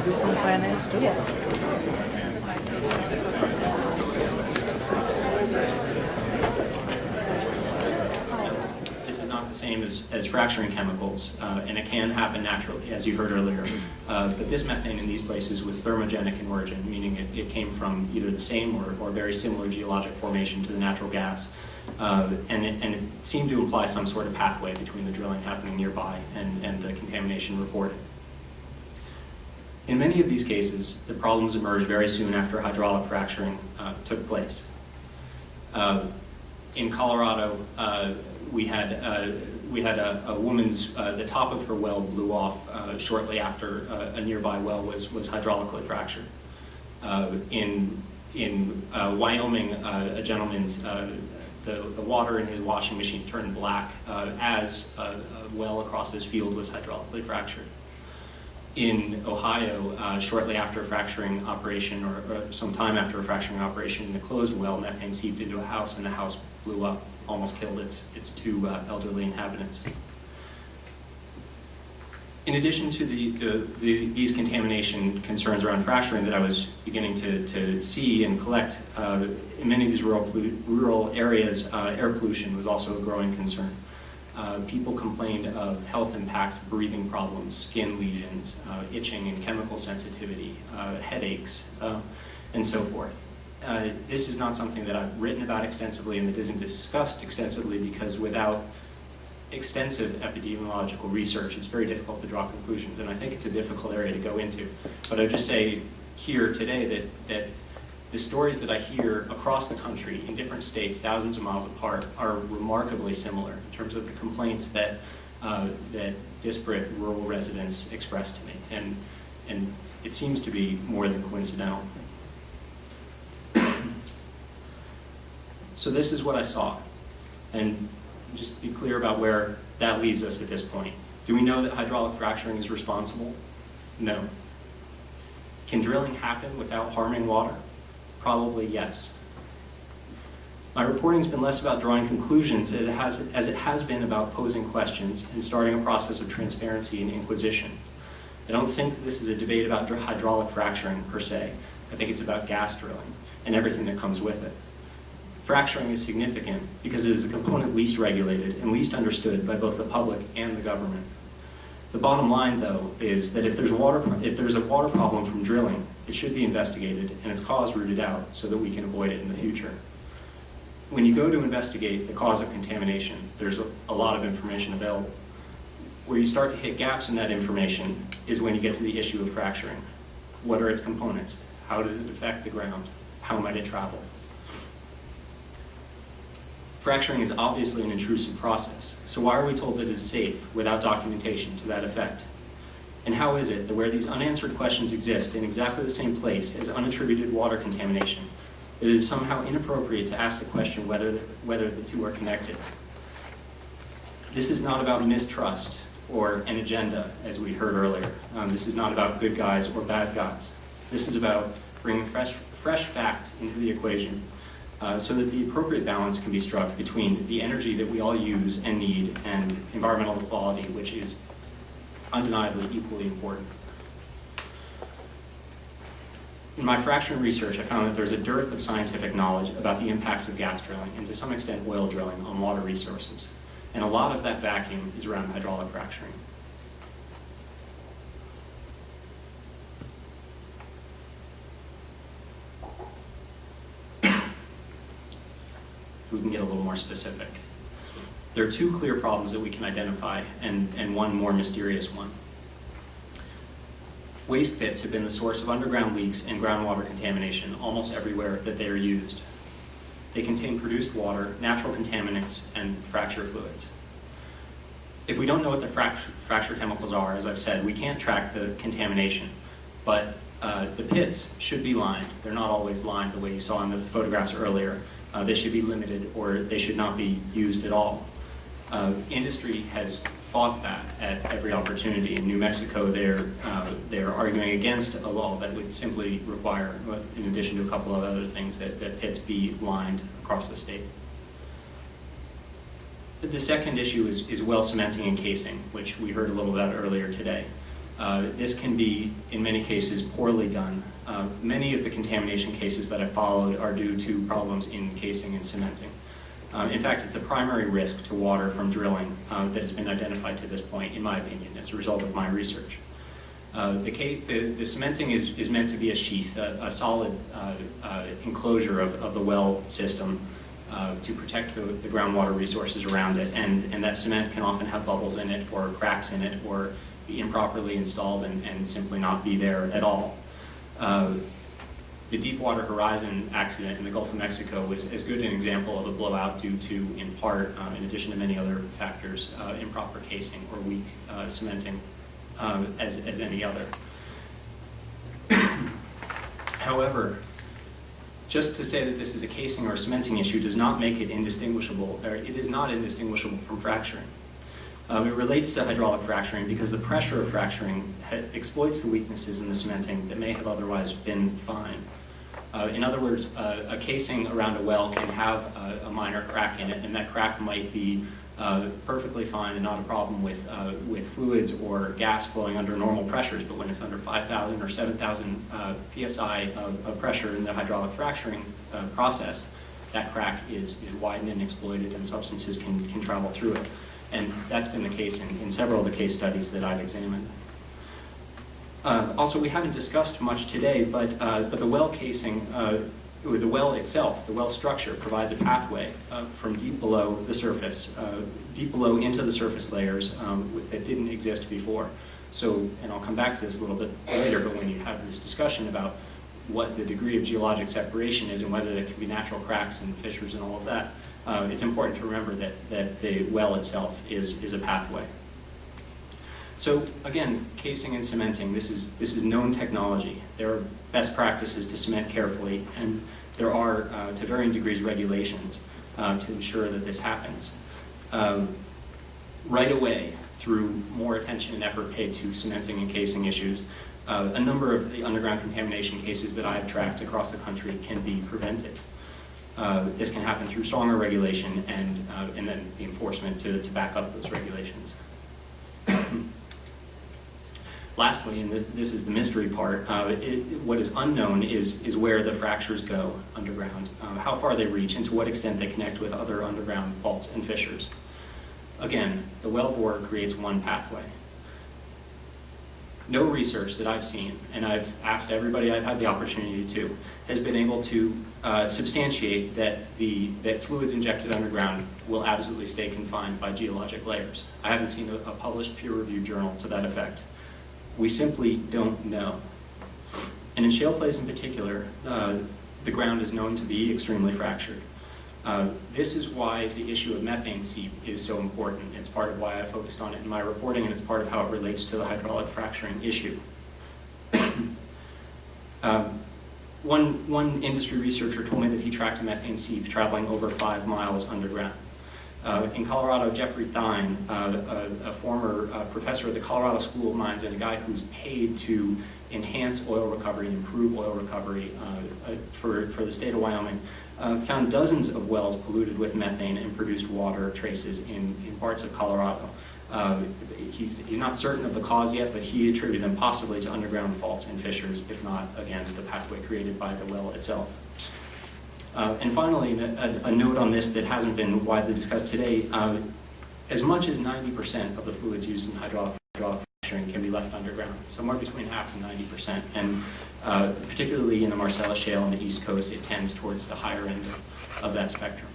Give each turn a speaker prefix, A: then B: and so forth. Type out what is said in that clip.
A: From finance too.
B: This is not the same as fracturing chemicals, and it can happen naturally, as you heard earlier. But this methane in these places was thermogenic in origin, meaning it came from either the same or very similar geologic formation to the natural gas. And it seemed to imply some sort of pathway between the drilling happening nearby and the contamination reported. In many of these cases, the problems emerged very soon after hydraulic fracturing took place. In Colorado, we had a woman's, the top of her well blew off shortly after a nearby well was hydraulically fractured. In Wyoming, a gentleman's, the water in his washing machine turned black as a well across his field was hydraulically fractured. In Ohio, shortly after a fracturing operation, or some time after a fracturing operation in a closed well, methane seeped into a house and the house blew up, almost killed its two elderly inhabitants. In addition to these contamination concerns around fracturing that I was beginning to see and collect, in many of these rural areas, air pollution was also a growing concern. People complained of health impacts, breathing problems, skin lesions, itching and chemical sensitivity, headaches, and so forth. This is not something that I've written about extensively and that isn't discussed extensively because without extensive epidemiological research, it's very difficult to draw conclusions, and I think it's a difficult area to go into. But I'll just say here today that the stories that I hear across the country in different states, thousands of miles apart, are remarkably similar in terms of the complaints that disparate rural residents express to me, and it seems to be more than coincidental. So this is what I saw, and just be clear about where that leaves us at this point. Do we know that hydraulic fracturing is responsible? No. Can drilling happen without harming water? Probably yes. My reporting's been less about drawing conclusions as it has been about posing questions and starting a process of transparency and inquisition. I don't think this is a debate about hydraulic fracturing per se. I think it's about gas drilling and everything that comes with it. Fracturing is significant because it is the component least regulated and least understood by both the public and the government. The bottom line, though, is that if there's a water problem from drilling, it should be investigated and its cause rooted out so that we can avoid it in the future. When you go to investigate the cause of contamination, there's a lot of information available. Where you start to hit gaps in that information is when you get to the issue of fracturing. What are its components? How does it affect the ground? How might it travel? Fracturing is obviously an intrusive process, so why are we told that it is safe without documentation to that effect? And how is it that where these unanswered questions exist in exactly the same place as unattributed water contamination, it is somehow inappropriate to ask the question whether the two are connected? This is not about mistrust or an agenda, as we heard earlier. This is not about good guys or bad guys. This is about bringing fresh facts into the equation so that the appropriate balance can be struck between the energy that we all use and need and environmental equality, which is undeniably equally important. In my fracturing research, I found that there's a dearth of scientific knowledge about the impacts of gas drilling and to some extent oil drilling on water resources. And a lot of that vacuum is around hydraulic fracturing. We can get a little more specific. There are two clear problems that we can identify and one more mysterious one. Waste pits have been the source of underground leaks and groundwater contamination almost everywhere that they are used. They contain produced water, natural contaminants, and fracture fluids. If we don't know what the fracture chemicals are, as I've said, we can't track the contamination, but the pits should be lined. They're not always lined the way you saw in the photographs earlier. They should be limited or they should not be used at all. Industry has fought that at every opportunity. In New Mexico, they're arguing against a law that would simply require, in addition to a couple of other things, that pits be lined across the state. The second issue is well cementing and casing, which we heard a little about earlier today. This can be, in many cases, poorly done. Many of the contamination cases that I followed are due to problems in casing and cementing. In fact, it's a primary risk to water from drilling that has been identified to this point, in my opinion, as a result of my research. The cementing is meant to be a sheath, a solid enclosure of the well system to protect the groundwater resources around it, and that cement can often have bubbles in it or cracks in it or be improperly installed and simply not be there at all. The Deepwater Horizon accident in the Gulf of Mexico was as good an example of a blowout due to, in part, in addition to many other factors, improper casing or weak cementing as any other. However, just to say that this is a casing or cementing issue does not make it indistinguishable, or it is not indistinguishable from fracturing. It relates to hydraulic fracturing because the pressure of fracturing exploits the weaknesses in the cementing that may have otherwise been fine. In other words, a casing around a well can have a minor crack in it, and that crack might be perfectly fine and not a problem with fluids or gas flowing under normal pressures, but when it's under 5,000 or 7,000 psi of pressure in the hydraulic fracturing process, that crack is widened and exploited, and substances can travel through it. And that's been the case in several of the case studies that I've examined. Also, we haven't discussed much today, but the well casing, or the well itself, the well structure, provides a pathway from deep below the surface, deep below into the surface layers that didn't exist before. So, and I'll come back to this a little bit later, but when you have this discussion about what the degree of geologic separation is and whether there can be natural cracks and fissures and all of that, it's important to remember that the well itself is a pathway. So again, casing and cementing, this is known technology. There are best practices to cement carefully, and there are, to varying degrees, regulations to ensure that this happens. Right away, through more attention and effort paid to cementing and casing issues, a number of the underground contamination cases that I've tracked across the country can be prevented. This can happen through stronger regulation and then the enforcement to back up those regulations. Lastly, and this is the mystery part, what is unknown is where the fractures go underground, how far they reach, and to what extent they connect with other underground faults and fissures. Again, the well bore creates one pathway. No research that I've seen, and I've asked everybody I've had the opportunity to, has been able to substantiate that fluids injected underground will absolutely stay confined by geologic layers. I haven't seen a published peer-reviewed journal to that effect. We simply don't know. And in shale plays in particular, the ground is known to be extremely fractured. This is why the issue of methane seep is so important. It's part of why I focused on it in my reporting, and it's part of how it relates to the hydraulic fracturing issue. One industry researcher told me that he tracked a methane seep traveling over 5 miles underground. In Colorado, Jeffrey Thine, a former professor at the Colorado School of Mines and a guy who's paid to enhance oil recovery and improve oil recovery for the state of Wyoming, found dozens of wells polluted with methane and produced water traces in parts of Colorado. He's not certain of the cause yet, but he attributed them possibly to underground faults and fissures, if not, again, the pathway created by the well itself. And finally, a note on this that hasn't been widely discussed today, as much as 90% of the fluids used in hydraulic fracturing can be left underground, somewhere between half and 90%. And particularly in the Marcellus Shale on the East Coast, it tends towards the higher end of that spectrum.